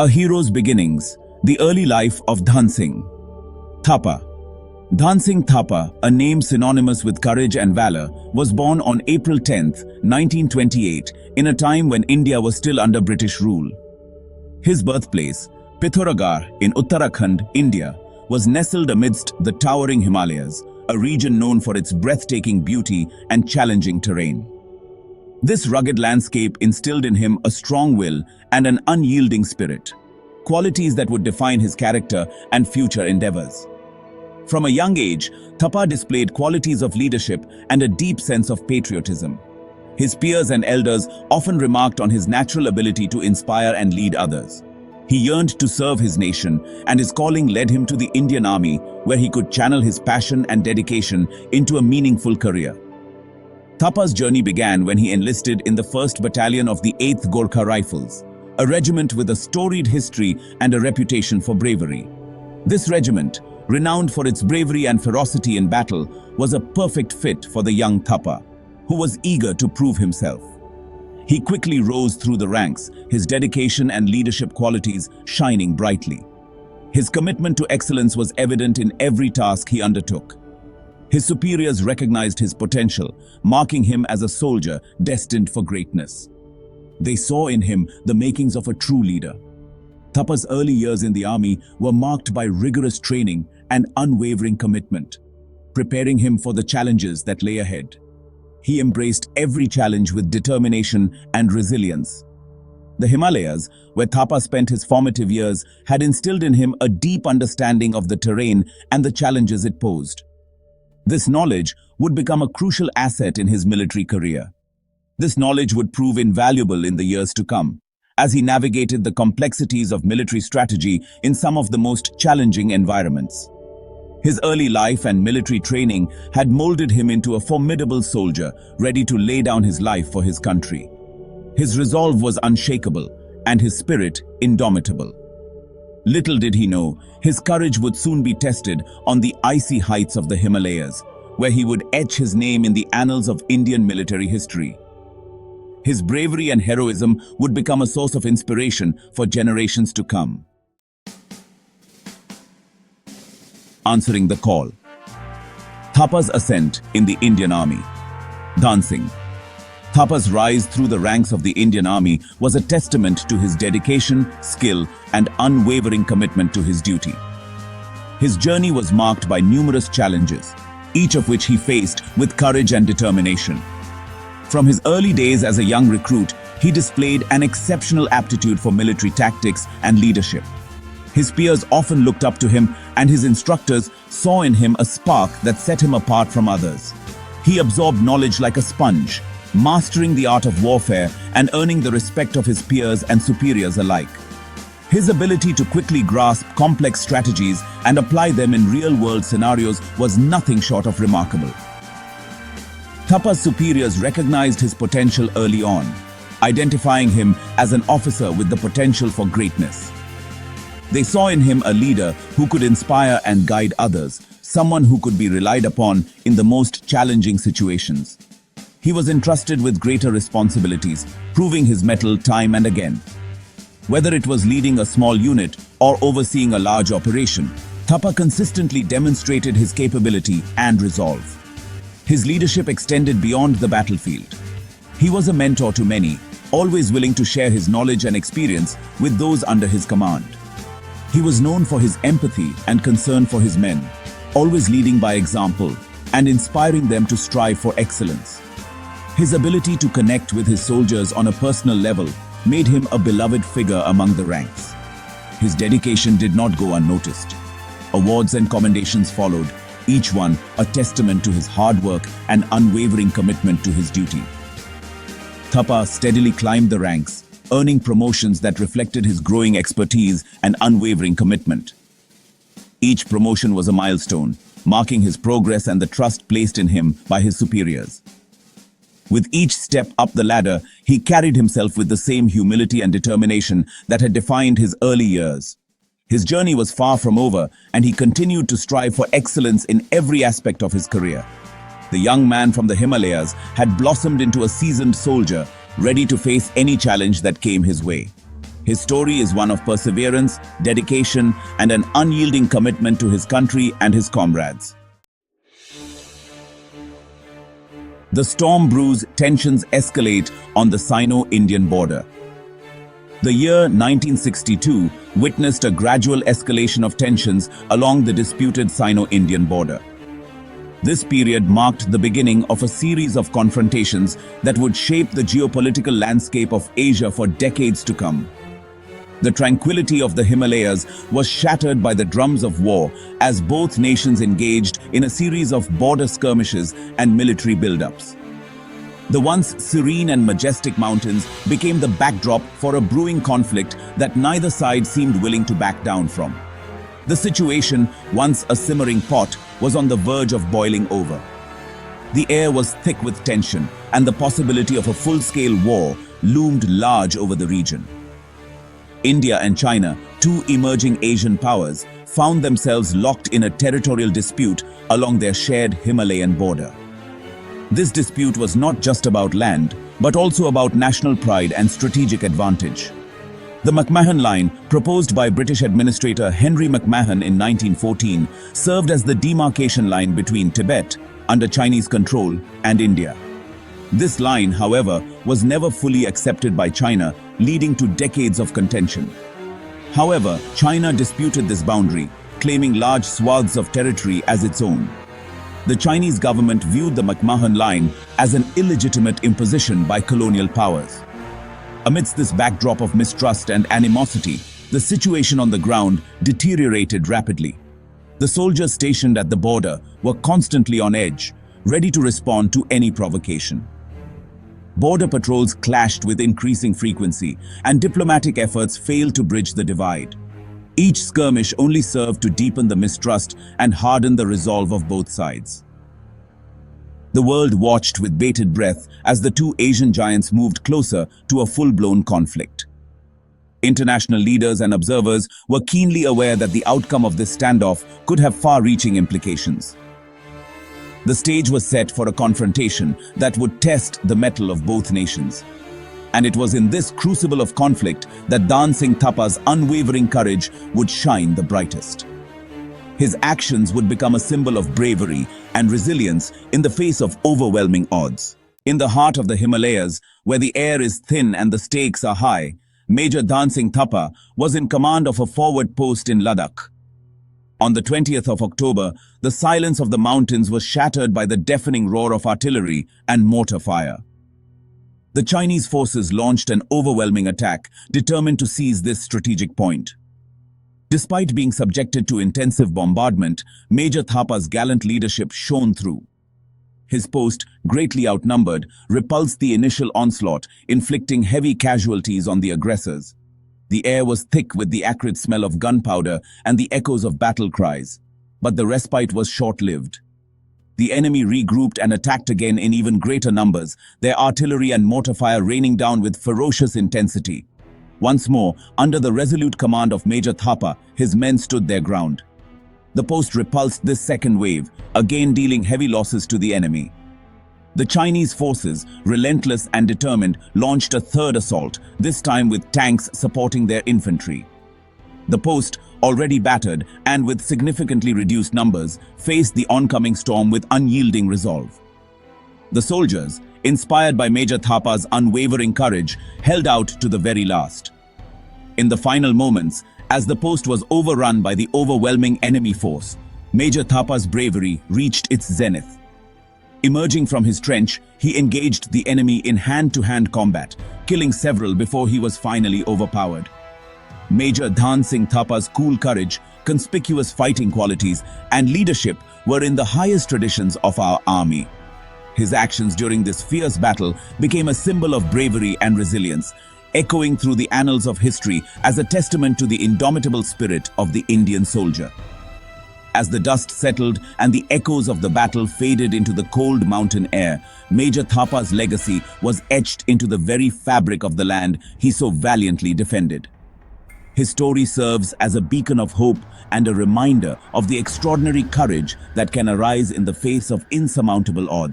A Hero's Beginnings, the early life of Dhan Singh Thapa. Dhan Singh Thapa, a name synonymous with courage and valor, was born on April 10, 1928, in a time when India was still under British rule. His birthplace, Pithoragarh in Uttarakhand, India, was nestled amidst the towering Himalayas, a region known for its breathtaking beauty and challenging terrain. This rugged landscape instilled in him a strong will and an unyielding spirit, qualities that would define his character and future endeavors. From a young age, Thapa displayed qualities of leadership and a deep sense of patriotism. His peers and elders often remarked on his natural ability to inspire and lead others. He yearned to serve his nation, and his calling led him to the Indian Army, where he could channel his passion and dedication into a meaningful career. Thapa's journey began when he enlisted in the 1st Battalion of the 8th Gorkha Rifles, a regiment with a storied history and a reputation for bravery. This regiment, renowned for its bravery and ferocity in battle, was a perfect fit for the young Thapa, who was eager to prove himself. He quickly rose through the ranks, his dedication and leadership qualities shining brightly. His commitment to excellence was evident in every task he undertook. His superiors recognized his potential, marking him as a soldier destined for greatness. They saw in him the makings of a true leader. Thapa's early years in the army were marked by rigorous training and unwavering commitment, preparing him for the challenges that lay ahead. He embraced every challenge with determination and resilience. The Himalayas, where Thapa spent his formative years, had instilled in him a deep understanding of the terrain and the challenges it posed. This knowledge would become a crucial asset in his military career. This knowledge would prove invaluable in the years to come, as he navigated the complexities of military strategy in some of the most challenging environments. His early life and military training had molded him into a formidable soldier, ready to lay down his life for his country. His resolve was unshakable, and his spirit indomitable. Little did he know, his courage would soon be tested on the icy heights of the Himalayas, where he would etch his name in the annals of Indian military history. His bravery and heroism would become a source of inspiration for generations to come. Answering the call. Thapa's ascent in the Indian Army. Dhan Singh Thapa's rise through the ranks of the Indian Army was a testament to his dedication, skill, and unwavering commitment to his duty. His journey was marked by numerous challenges, each of which he faced with courage and determination. From his early days as a young recruit, he displayed an exceptional aptitude for military tactics and leadership. His peers often looked up to him, and his instructors saw in him a spark that set him apart from others. He absorbed knowledge like a sponge, mastering the art of warfare and earning the respect of his peers and superiors alike. His ability to quickly grasp complex strategies and apply them in real-world scenarios was nothing short of remarkable. Thapa's superiors recognized his potential early on, identifying him as an officer with the potential for greatness. They saw in him a leader who could inspire and guide others, someone who could be relied upon in the most challenging situations. He was entrusted with greater responsibilities, proving his mettle time and again. Whether it was leading a small unit or overseeing a large operation, Thapa consistently demonstrated his capability and resolve. His leadership extended beyond the battlefield. He was a mentor to many, always willing to share his knowledge and experience with those under his command. He was known for his empathy and concern for his men, always leading by example and inspiring them to strive for excellence. His ability to connect with his soldiers on a personal level made him a beloved figure among the ranks. His dedication did not go unnoticed. Awards and commendations followed, each one a testament to his hard work and unwavering commitment to his duty. Thapa steadily climbed the ranks, earning promotions that reflected his growing expertise and unwavering commitment. Each promotion was a milestone, marking his progress and the trust placed in him by his superiors. With each step up the ladder, he carried himself with the same humility and determination that had defined his early years. His journey was far from over, and he continued to strive for excellence in every aspect of his career. The young man from the Himalayas had blossomed into a seasoned soldier, ready to face any challenge that came his way. His story is one of perseverance, dedication, and an unyielding commitment to his country and his comrades. The storm brews, tensions escalate on the Sino-Indian border. The year 1962 witnessed a gradual escalation of tensions along the disputed Sino-Indian border. This period marked the beginning of a series of confrontations that would shape the geopolitical landscape of Asia for decades to come. The tranquility of the Himalayas was shattered by the drums of war as both nations engaged in a series of border skirmishes and military buildups. The once serene and majestic mountains became the backdrop for a brewing conflict that neither side seemed willing to back down from. The situation, once a simmering pot, was on the verge of boiling over. The air was thick with tension, and the possibility of a full-scale war loomed large over the region. India and China, two emerging Asian powers, found themselves locked in a territorial dispute along their shared Himalayan border. This dispute was not just about land, but also about national pride and strategic advantage. The McMahon Line, proposed by British Administrator Henry McMahon in 1914, served as the demarcation line between Tibet, under Chinese control, and India. This line, however, was never fully accepted by China, leading to decades of contention. However, China disputed this boundary, claiming large swaths of territory as its own. The Chinese government viewed the McMahon Line as an illegitimate imposition by colonial powers. Amidst this backdrop of mistrust and animosity, the situation on the ground deteriorated rapidly. The soldiers stationed at the border were constantly on edge, ready to respond to any provocation. Border patrols clashed with increasing frequency, and diplomatic efforts failed to bridge the divide. Each skirmish only served to deepen the mistrust and harden the resolve of both sides. The world watched with bated breath as the two Asian giants moved closer to a full-blown conflict. International leaders and observers were keenly aware that the outcome of this standoff could have far-reaching implications. The stage was set for a confrontation that would test the mettle of both nations. And it was in this crucible of conflict that Dhan Singh Thapa's unwavering courage would shine the brightest. His actions would become a symbol of bravery and resilience in the face of overwhelming odds. In the heart of the Himalayas, where the air is thin and the stakes are high, Major Dhan Singh Thapa was in command of a forward post in Ladakh. On the 20th of October, the silence of the mountains was shattered by the deafening roar of artillery and mortar fire. The Chinese forces launched an overwhelming attack, determined to seize this strategic point. Despite being subjected to intensive bombardment, Major Thapa's gallant leadership shone through. His post, greatly outnumbered, repulsed the initial onslaught, inflicting heavy casualties on the aggressors. The air was thick with the acrid smell of gunpowder and the echoes of battle cries. But the respite was short-lived. The enemy regrouped and attacked again in even greater numbers, their artillery and mortar fire raining down with ferocious intensity. Once more, under the resolute command of Major Thapa, his men stood their ground. The post repulsed this second wave, again dealing heavy losses to the enemy. The Chinese forces, relentless and determined, launched a third assault, this time with tanks supporting their infantry. The post, already battered and with significantly reduced numbers, faced the oncoming storm with unyielding resolve. The soldiers, inspired by Major Thapa's unwavering courage, held out to the very last. In the final moments, as the post was overrun by the overwhelming enemy force, Major Thapa's bravery reached its zenith. Emerging from his trench, he engaged the enemy in hand-to-hand combat, killing several before he was finally overpowered. Major Dhan Singh Thapa's cool courage, conspicuous fighting qualities, and leadership were in the highest traditions of our army. His actions during this fierce battle became a symbol of bravery and resilience, echoing through the annals of history as a testament to the indomitable spirit of the Indian soldier. As the dust settled and the echoes of the battle faded into the cold mountain air, Major Thapa's legacy was etched into the very fabric of the land he so valiantly defended. His story serves as a beacon of hope and a reminder of the extraordinary courage that can arise in the face of insurmountable odds.